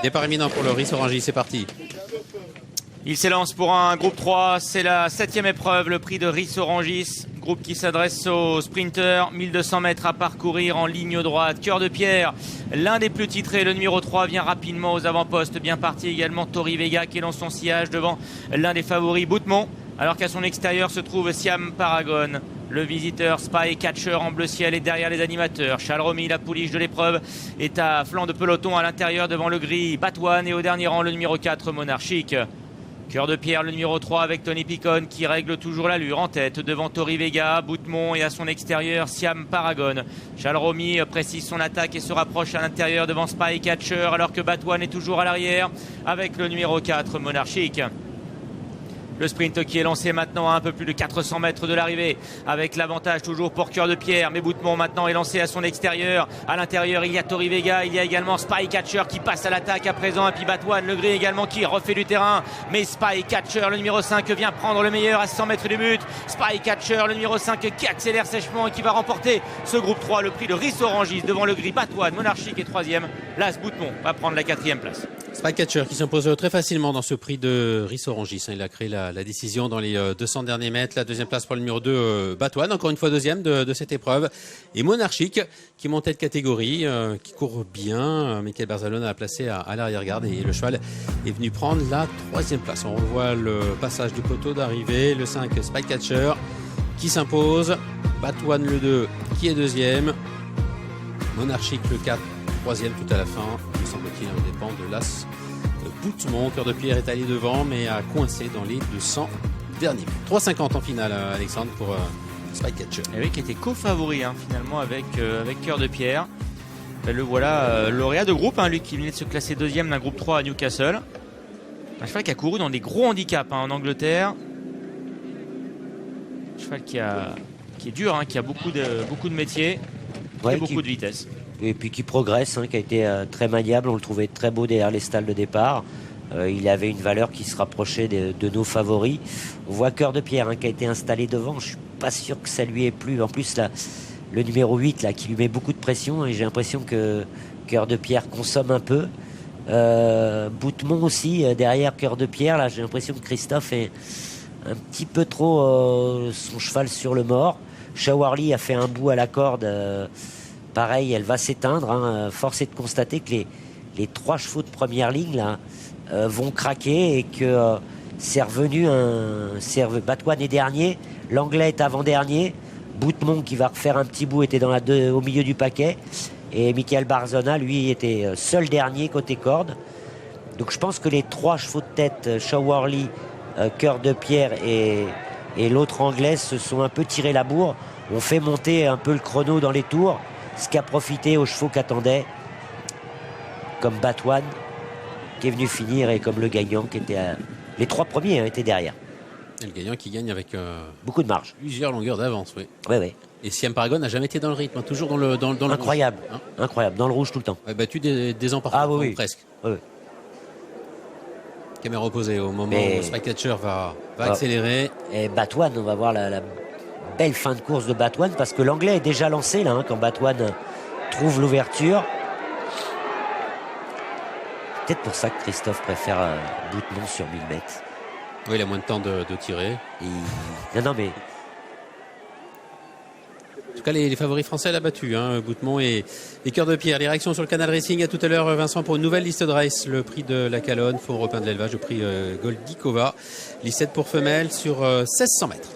Départ imminent pour le Ris-Orangis, c'est parti. Il s'élance pour un groupe 3, c'est la 7e épreuve, le prix de Ris-Orangis. Groupe qui s'adresse aux sprinters, 1200 mètres à parcourir en ligne droite. Cœur de pierre, l'un des plus titrés, le numéro 3 vient rapidement aux avant-postes. Bien parti également Tori Vega qui est dans son sillage devant l'un des favoris, Boutmont. Alors qu'à son extérieur se trouve Siam Paragon. Le visiteur Spy Catcher en bleu ciel est derrière les animateurs. Chalromy, la pouliche de l'épreuve, est à flanc de peloton à l'intérieur devant le gris Batouane et au dernier rang le numéro 4 Monarchique. Cœur de pierre, le numéro 3 avec Tony Picon qui règle toujours l'allure en tête devant Tori Vega, Boutmont et à son extérieur Siam Paragon. Chalromy précise son attaque et se rapproche à l'intérieur devant Spy Catcher alors que Batouane est toujours à l'arrière avec le numéro 4 Monarchique. Le sprint qui est lancé maintenant à un peu plus de 400 mètres de l'arrivée avec l'avantage toujours pour Cœur de pierre. Mais Boutmont maintenant est lancé à son extérieur. À l'intérieur, il y a Tori Vega, il y a également Spy Catcher qui passe à l'attaque à présent. Et puis Batouane, le gris également qui refait du terrain. Mais Spy Catcher, le numéro 5, vient prendre le meilleur à 100 mètres du but. Spy Catcher, le numéro 5 qui accélère sèchement et qui va remporter ce groupe 3, le prix de Ris-Orangis devant le gris Batouane. Monarchique est 3e. Las Boutmont va prendre la 4e place. Spy Catcher qui s'impose très facilement dans ce prix de Ris-Orangis. Il a créé la décision dans les 200 derniers mètres. La deuxième place pour le numéro 2, Batouane, encore une fois deuxième de cette épreuve. Et Monarchique qui montait de catégorie, qui court bien. Michael Barzalone a placé à l'arrière-garde et le cheval est venu prendre la 3e place. On revoit le passage du poteau d'arrivée. Le 5, Spy Catcher qui s'impose. Batouane le 2 qui est deuxième. Monarchique le 4. 3e tout à la fin, il semble-t-il, on dépend de l'As Boutmont. Cœur de pierre est allé devant, mais a coincé dans les 200 derniers. 3,50 en finale, Alexandre, pour Spy Catcher. Et oui, qui était co-favori finalement avec Cœur de pierre. Le voilà, lauréat de groupe, lui qui venait de se classer 2e d'un groupe 3 à Newcastle. Un cheval qui a couru dans des gros handicaps en Angleterre. Un cheval qui est dur, qui a beaucoup de métiers et beaucoup de vitesse. Et puis qui progresse, qui a été très maniable. On le trouvait très beau derrière les stalles de départ. Il avait une valeur qui se rapprochait de nos favoris. On voit Cœur de pierre qui a été installé devant. Je suis pas sûr que ça lui ait plu. En plus, là, le numéro 8 qui lui met beaucoup de pression. Et j'ai l'impression que Cœur de pierre consomme un peu. Boutmont aussi, derrière Cœur de pierre. Là, j'ai l'impression que Christophe est un petit peu trop son cheval sur le mort. Shawarly a fait un bout à la corde. Pareil, elle va s'éteindre. Force est de constater que les 3 chevaux de première ligne là, vont craquer et que c'est revenu Batouane est dernier, l'anglais est avant-dernier, Boutmont qui va refaire un petit bout était au milieu du paquet et Michael Barzona lui était seul dernier côté corde. Donc je pense que les 3 chevaux de tête, Shawarly, Cœur de pierre et l'autre anglais se sont un peu tiré la bourre, ont fait monter un peu le chrono dans les tours. Ce qui a profité aux chevaux qu'attendaient, comme Batouane, qui est venu finir, et comme le gagnant, qui était les 3 premiers étaient derrière. Et le gagnant qui gagne avec beaucoup de marge. Plusieurs longueurs d'avance, oui. Oui. Et Siam Paragon n'a jamais été dans le rythme, toujours dans le incroyable, rouge. Incroyable, dans le rouge tout le temps. Battu des ans parfois, oui. presque. Oui. Caméra opposée au moment où Spy Catcher va accélérer. Et Batouane, on va voir la belle fin de course de Batouane parce que l'anglais est déjà lancé là quand Batouane trouve l'ouverture. Peut-être pour ça que Christophe préfère Boutmont sur 1000 mètres. Oui, il a moins de temps de tirer. Non mais en tout cas, les favoris français l'ont battu, Boutmont et Cœur de pierre. Les réactions sur le Canal Racing. À tout à l'heure, Vincent, pour une nouvelle liste de race. Le prix de la Calonne, Fonds européen de l'élevage, le prix Goldikova. Liste pour femelles sur 1600 mètres.